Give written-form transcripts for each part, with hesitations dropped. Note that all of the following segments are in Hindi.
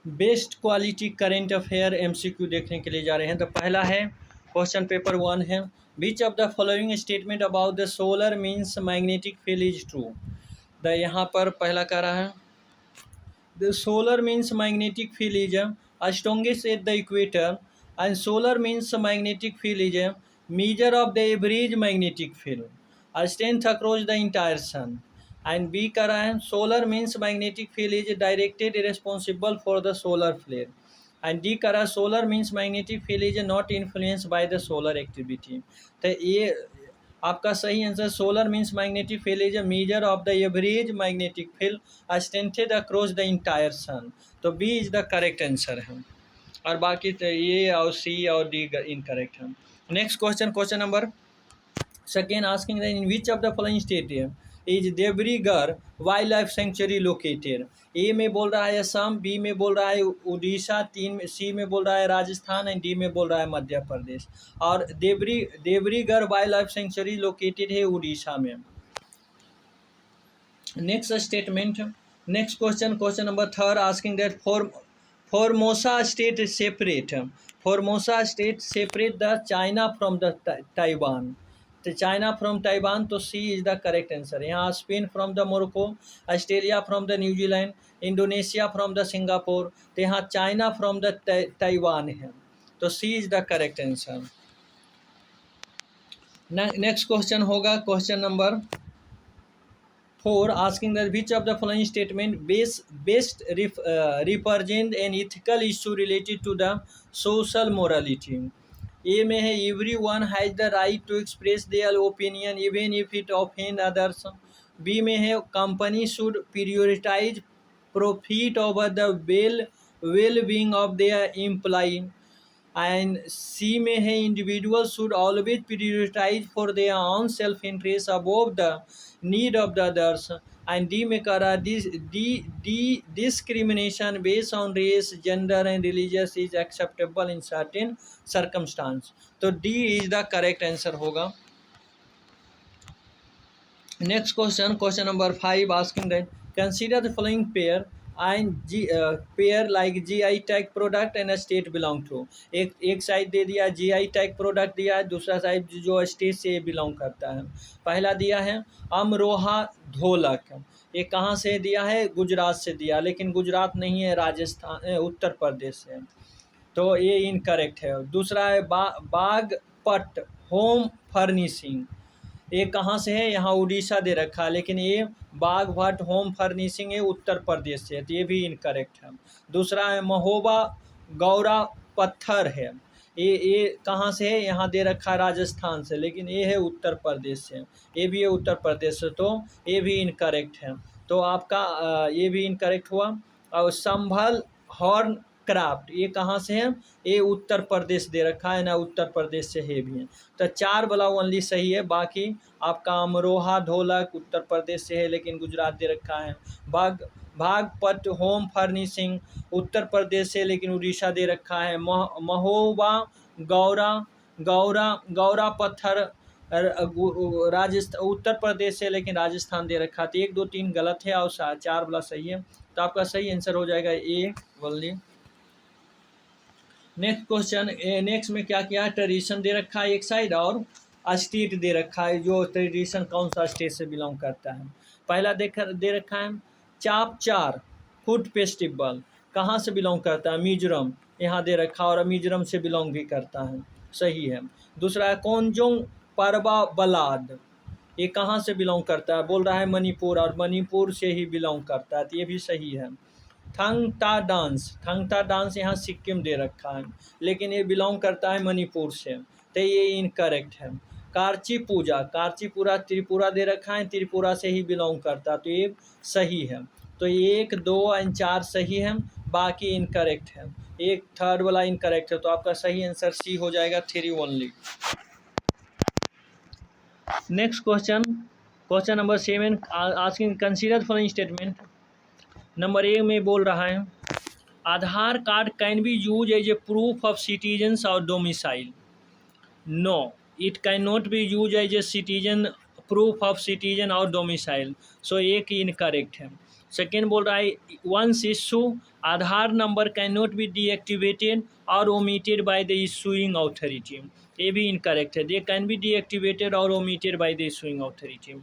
Best quality current affair MCQ देखने के लिए जा रहे हैं। तो पहला है क्वेश्चन पेपर 1 है, विच of the following statement about the solar means magnetic field is true. The यहाँ पर पहला कह रहा है the solar means magnetic field is strongest at the equator and solar means magnetic field is measure of the average magnetic field, strength across the entire sun. And B कर रहा है solar means magnetic field is directed responsible for the solar flare. And D कर रहा है solar means magnetic field is not influenced by the solar activity. तो ये आपका सही answer solar means magnetic field is a measure of the average magnetic field strength across the entire sun. तो B is the correct answer है, और बाकी तो ये और सी और डी इनकरेक्ट है। Next question, question number second asking in which of the following state is Devrigarh wildlife sanctuary located. A में बोल रहा है असम, बी में बोल रहा है उड़ीसा, सी में बोल रहा है राजस्थान एंड डी में बोल रहा है मध्य प्रदेश। और Debrigarh wildlife sanctuary located है उड़ीसा में। Next statement, next question, question number third asking that Formosa state separate. Formosa state separate the China from the Taiwan. तो चाइना फ्रॉम ताइवान, तो C is the correct answer. यहाँ Spain from the Morocco, Australia from the New Zealand, Indonesia from the Singapore, तो यहाँ चाइना फ्रॉम द ताइवान है, तो C is the correct answer. Next question होगा question number 4 asking that which of the following statement best represent an ethical issue related to the social morality. A में है everyone has the right to express their opinion even if it offend others. B में है company should prioritize profit over the well-being of their employee. And C में है individual should always prioritise for their own self interest above the need of the others. And D में कह रहा discrimination based on race, gender and religious is acceptable in certain circumstance. तो D is the correct answer होगा। Next question, question number 5 asking that consider the following pair and pair like GI tag product and state belong to. एक साइड दे दिया GI टैग प्रोडक्ट दिया है, दूसरा साइड जो स्टेट से बिलोंग करता है। पहला दिया है अमरोहा ढोलक, ये कहाँ से दिया है, गुजरात से दिया, लेकिन गुजरात नहीं है, राजस्थान उत्तर प्रदेश है, तो ये इनकरेक्ट है। दूसरा है बागपट होम फर्निशिंग, ये कहाँ से है, यहाँ उड़ीसा दे रखा है, लेकिन ये बागभट होम फर्निशिंग है उत्तर प्रदेश से, तो ये भी इनकरेक्ट है। दूसरा है महोबा गौरा पत्थर है, ये कहाँ से है, यहाँ दे रखा है राजस्थान से, लेकिन ये है उत्तर प्रदेश से, ये भी है उत्तर प्रदेश से, तो ये भी इनकरेक्ट है। तो आपका ये भी इनकरेक्ट हुआ। और संभल हॉर्न क्राफ्ट, ये कहाँ से है, ये उत्तर प्रदेश दे रखा है ना, उत्तर प्रदेश से है भी है, तो 4 वाला ओनली सही है। बाकी आपका अमरोहा ढोलक उत्तर प्रदेश से है, लेकिन गुजरात दे रखा है। भागपट होम फर्निशिंग उत्तर प्रदेश से, लेकिन उड़ीसा दे रखा है। महोबा गौरा पत्थर राजस्थान उत्तर प्रदेश से, लेकिन राजस्थान दे रखा, तो 1 2 3 गलत है और 4 वाला सही है, तो आपका सही आंसर हो जाएगा ए वल्ली। नेक्स्ट क्वेश्चन, नेक्स्ट में क्या किया है, ट्रेडिशन दे रखा है एक साइड और स्टेट दे रखा है, जो ट्रेडिशन कौन सा स्टेट से बिलोंग करता है। पहला दे रखा है चापचार फूड फेस्टिवल, कहाँ से बिलोंग करता है, मिजोरम, यहाँ दे रखा और मिजोरम से बिलोंग भी करता है, सही है। दूसरा है कोंजोंग परबा बलाद, ये कहाँ से बिलोंग करता है, बोल रहा है मणिपुर, और मणिपुर से ही बिलोंग करता है, तो ये भी सही है। थंगता डांस यहाँ सिक्किम दे रखा है, लेकिन ये बिलोंग करता है मणिपुर से, तो ये इनकरेक्ट है। कार्चीपुरा त्रिपुरा दे रखा है, त्रिपुरा से ही बिलोंग करता है, तो ये सही है। तो 1 2 और 4 सही है, बाकी इनकरेक्ट है, एक थर्ड वाला इनकरेक्ट है, तो आपका सही आंसर सी हो जाएगा 3 only. Next question, question number 7 asking consider following statement. Number 1 में बोल रहा है Aadhaar card can be use as a proof of citizens और domicile. No, it can not be use as a citizen proof of citizen और डोमिसाइल, सो एक इनकरेक्ट है। सेकेंड बोल रहा है once issue Aadhaar number can not be deactivated और omitted by the issuing authority, ये भी इनकरेक्ट है। दे कैन बी डीएक्टिवेटेड और omitted by the issuing authority,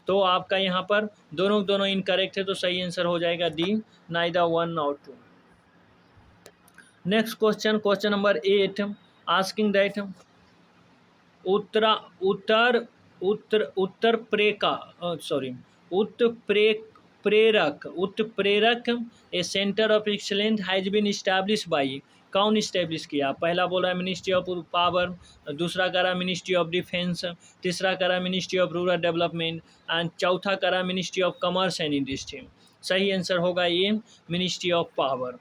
तो आपका यहाँ पर दोनों दोनों इनकरेक्ट है, तो सही आंसर हो जाएगा डी, नाइदर 1 और 2। Next question, question number 8 asking that उत्तरा उत्तर उत्तर उत्तर प्रेका सॉरी उत्प्रेरक A centre of excellence has been establish by, कौन इस्टेब्लिश किया? पहला बोल रहा है मिनिस्ट्री ऑफ पावर, दूसरा करा मिनिस्ट्री ऑफ डिफेंस, तीसरा करा ministry of rural development and चौथा करा ministry of commerce and industry. सही आंसर होगा ये मिनिस्ट्री ऑफ पावर।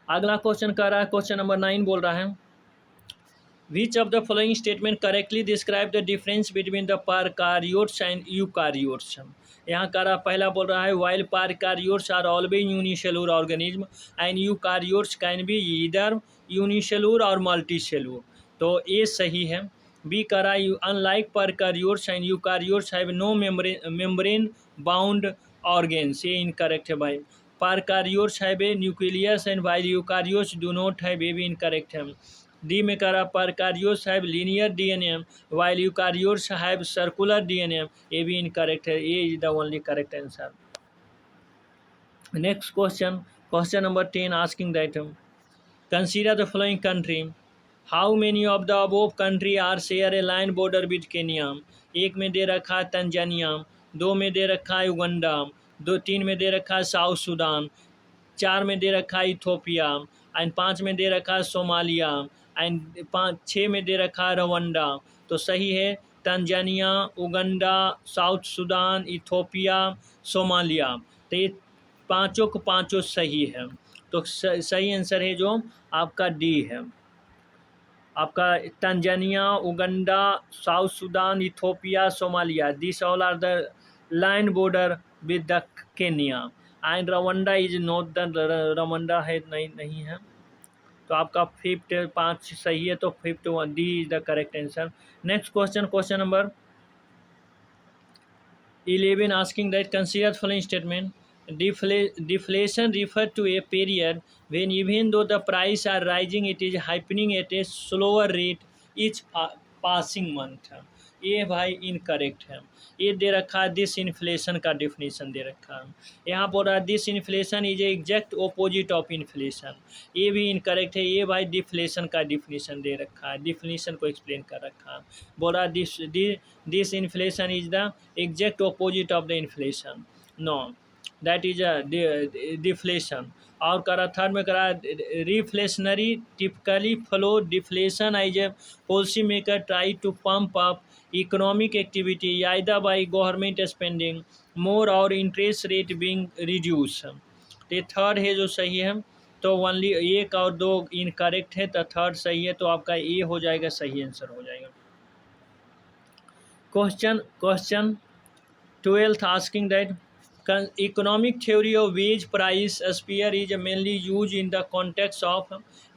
अगला क्वेश्चन कर रहा है, क्वेश्चन नंबर 9 बोल रहा है Which of the following statement correctly describe the difference between the prokaryotes and eukaryotes? यहाँ कर रहा पहला बोल रहा है while prokaryotes are always unicellular organism and eukaryotes can be either unicellular or multicellular, तो ये सही है। बी कर रहा है unlike prokaryotes and eukaryotes have no membrane bound organs, ये इनकरेक्ट है भाई। prokaryotes have a nucleus and while eukaryotes do not have, ये भी इनकरेक्ट है। डी में करा prokaryotes have linear DNA while eukaryotes have circular DNA, ये भी इनकरेक्ट है, ये is the only correct answer. Next question, question number 10 asking that consider the following country, how many of the above country are share a line border with Kenya? एक में दे रखा है तंजानिया, दो में दे रखा है उगंडा, तीन में दे रखा है साउथ सूडान, चार में दे रखा है इथोपिया एंड पाँच में दे रखा है सोमालिया एंड छः में दे रखा है रवंडा, तो सही है Tanzania, Uganda, South Sudan, Ethiopia, Somalia, तो ये पाँचों को पाँचों सही है, तो सही आंसर है जो आपका डी है, आपका Tanzania, Uganda, South Sudan, Ethiopia, Somalia, this all are the line border with the Kenya and Rwanda is not the, Rwanda है नहीं है, तो आपका फिफ्थ 5 सही है, तो fifth one D is the correct answer. Next question, question number 11 asking that consider following statement deflation refer to a period when even though the price are rising it is happening at a slower rate each passing month, ये भाई इनकरेक्ट है। ये दे रखा है दिस इन्फ्लेशन का डिफिनीशन दे रखा है, यहाँ बोल रहा है this inflation is exact opposite of inflation, ये भी इनकरेक्ट है। ये भाई डिफ्लेशन का डिफिनीशन दे रखा है, डिफिनीशन को एक्सप्लेन कर रखा है, बोल रहा this inflation is the exact opposite of the inflation, no that is a deflation. और करा थर्ड में करा reflationary typically flow deflation as a policy maker try to pump up economic activity either by government spending more और इंटरेस्ट रेट बिंग रिड्यूस, तो थर्ड है जो सही है, तो ओनली एक और दो इनकरेक्ट है, तो थर्ड सही है, तो आपका ए हो जाएगा, सही आंसर हो जाएगा। Question 12 asking that economic theory of wage price sphere is mainly used in the context of,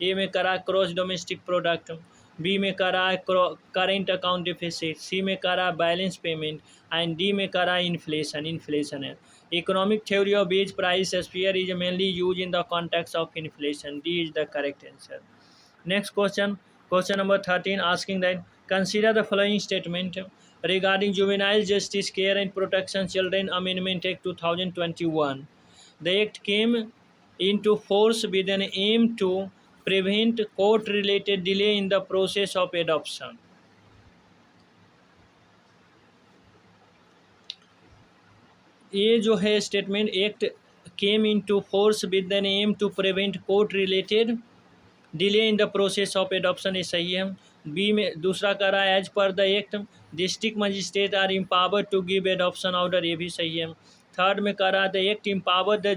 ए में करा क्रॉस डोमेस्टिक प्रोडक्ट, बी में करा करेंट अकाउंट डिफिसिट, सी में करा बैलेंस पेमेंट एंड डी में करा इन्फ्लेशन है। Economic theory of ways price sphere is mainly use in the context of inflation, D is the correct answer. Next question, question number 13 asking that consider the following statement regarding Juvenile Justice Care and Protection Children Amendment Act 2021. The act came into force with an aim to prevent court-related delay in the process of adoption. ये जो है statement act came into force with an aim to prevent court related delay in the process of adoption, ये सही है। बी में दूसरा कर रहा है as per the act district magistrate are empower to give adoption order, ये भी सही है। थर्ड में कर रहा है the act empower the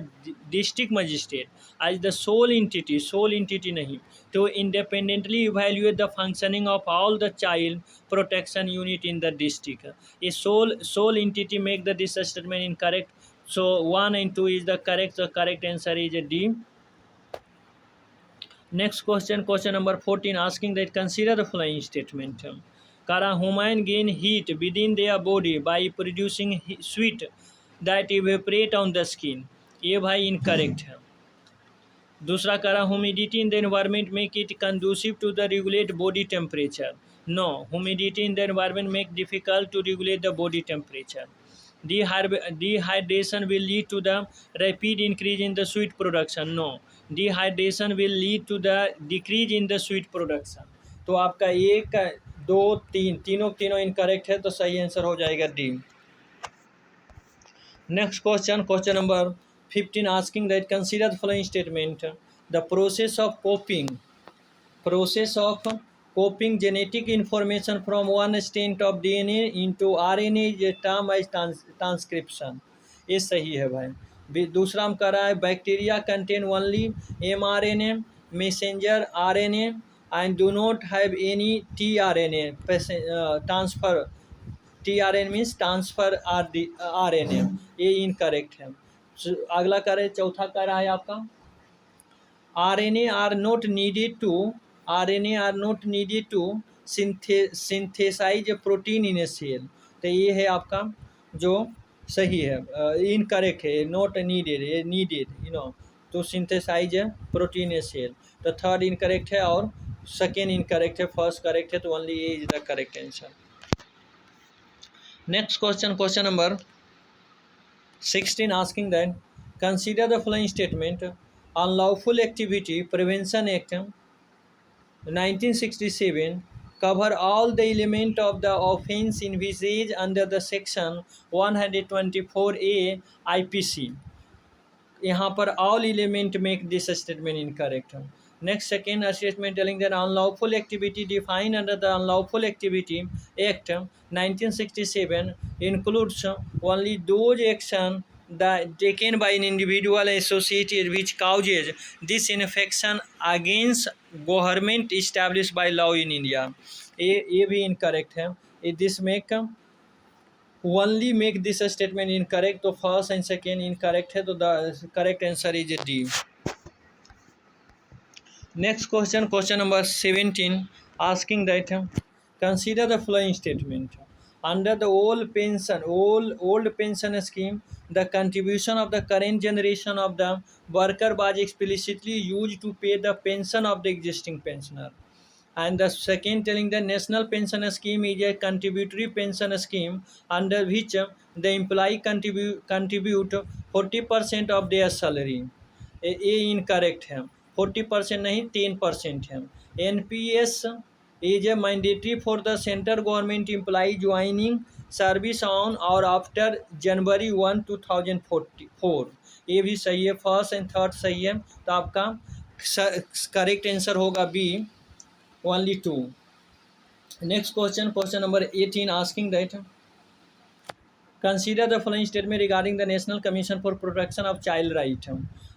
district magistrate as the sole entity नहीं, to independently evaluate the functioning of all the child protection unit in the district. A sole entity make this statement incorrect. So 1 and 2 is the correct. The correct answer is D. Next question, question number 14, asking that consider the following statement. करा human gain heat with in their body by producing sweat that evaporate on the skin, ये भाई इनकरेक्ट है। दूसरा करा humidity in the environment make it conducive to the regulate body temperature, no, humidity in the environment make difficult to regulate the body temperature. Dehydration will lead to the rapid increase in the sweet production, no, dehydration will lead to the decrease in the sweet production। तो आपका एक दो तीन तीनों इनकरेक्ट है, तो सही आंसर हो जाएगा D. Next question number 15 asking that consider the following statement, the process of copying genetic information from one strand of DNA into RNA is a term as transcription, ये सही है भाई। दूसरा हम कर रहा है bacteria contain only mRNA messenger RNA and do not have any tRNA transfer, tRNA means transfer RNA, ये इनकरेक्ट है। अगला करे चौथा कर रहा है आपका RNA are not needed to synthesize a protein in a cell, तो ये है आपका जो सही है, इनकरेक्ट है, not needed, needed to synthesize a protein a cell, तो थर्ड इनकरेक्ट है और सेकेंड इनकरेक्ट है, फर्स्ट करेक्ट है, तो only A is the correct answer. Next question number 16 asking that consider the following statement, Unlawful Activity Prevention Act 1967 cover all the element of the offence envisaged under the section 124A IPC, यहाँ पर all element make this statement incorrect। Next second statement telling that unlawful activity defined under the Unlawful Activity Act 1967 includes only those actions that taken by an individual associated which causes this infection against government established by law in India, ये भी इनकरेक्ट है। This make only make this statement incorrect, तो फर्स्ट एंड सेकेंड इनकरेक्ट है, तो the correct answer is D. Next question number 17 asking that consider the following statement, under the old pension scheme the contribution of the current generation of the worker was explicitly used to pay the pension of the existing pensioner, and the second telling the national pension scheme is a contributory pension scheme under which the employee contribute 40% of their salary, ये इनकरेक्ट है, 40% नहीं 10% है। NPS is a mandatory for the central government employee joining service on or after January 1, 2004, ये भी सही है, फर्स्ट एंड थर्ड सही है, तो आपका करेक्ट आंसर होगा B, only 2। Next question number 18 asking that consider the following statement regarding the National Commission for Protection of Child Right।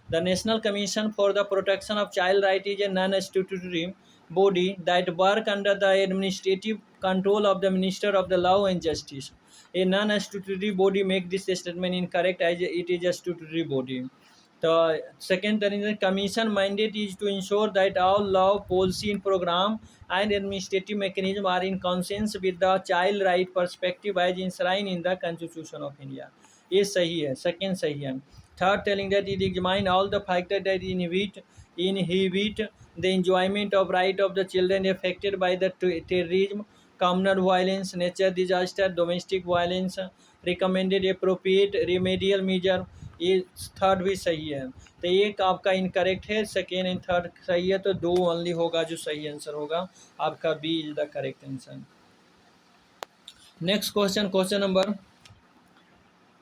The National Commission for the Protection of Child Right is a non-statutory body that work under the administrative control of the Minister of the Law and Justice। A non-statutory body make this statement incorrect as it is a statutory body। The second commission mandate is to ensure that all law, policy and program and administrative mechanism are in consonance with the child right perspective as enshrined in the Constitution of India, ये सही है, सेकेंड सही है। Third telling that it examine all the factors that inhibit the enjoyment of right of the children affected by the terrorism, communal violence, natural disaster, domestic violence, recommended appropriate remedial measure, ये थर्ड भी सही है, तो एक आपका इनकरेक्ट है, सेकेंड एंड थर्ड सही है, तो दो ओनली होगा जो सही आंसर होगा, आपका B is the correct answer. Next question number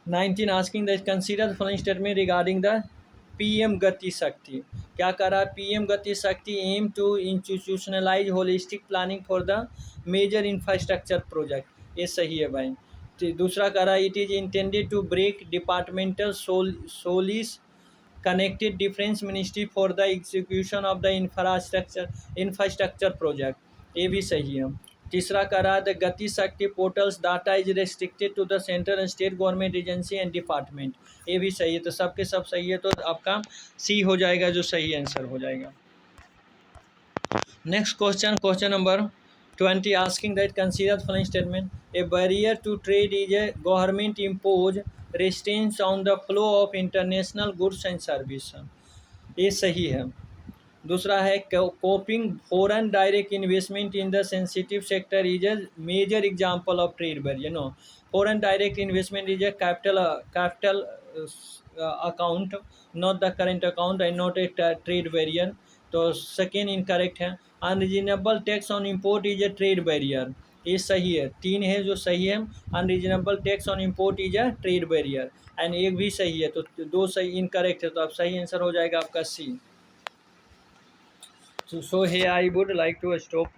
19 asking that consider the following statement regarding the PM Gati शक्ति, क्या कर रहा है PM Gati Shakti aim to institutionalize holistic planning for the major infrastructure project, ये सही है भाई। दूसरा कह रहा है it is intended to break departmental silos connected difference ministry for the execution of the infrastructure project, ये भी सही है। तीसरा कह रहा है the Gati Shakti portals data is restricted to the central and state government agency and department, ये भी सही है, तो सबके सब सही है, तो आपका सी हो जाएगा जो सही आंसर हो जाएगा। Next question number 20 asking that consider the following statement. A barrier to trade is a government impose restraints on the flow of international goods and services. ये सही है. दूसरा है coping foreign direct investment in the sensitive sector is a major example of trade barrier. No, foreign direct investment is a capital account, not the current account and not a trade barrier. तो सेकेंड इनकरेक्ट है. Unreasonable tax on import is a trade barrier. ये सही है. 3 है जो सही है. Unreasonable tax on import is a trade barrier and एक भी सही है. तो 2 सही इनकरेक्ट है. तो अब सही आंसर हो जाएगा आपका सी. So here I would like to stop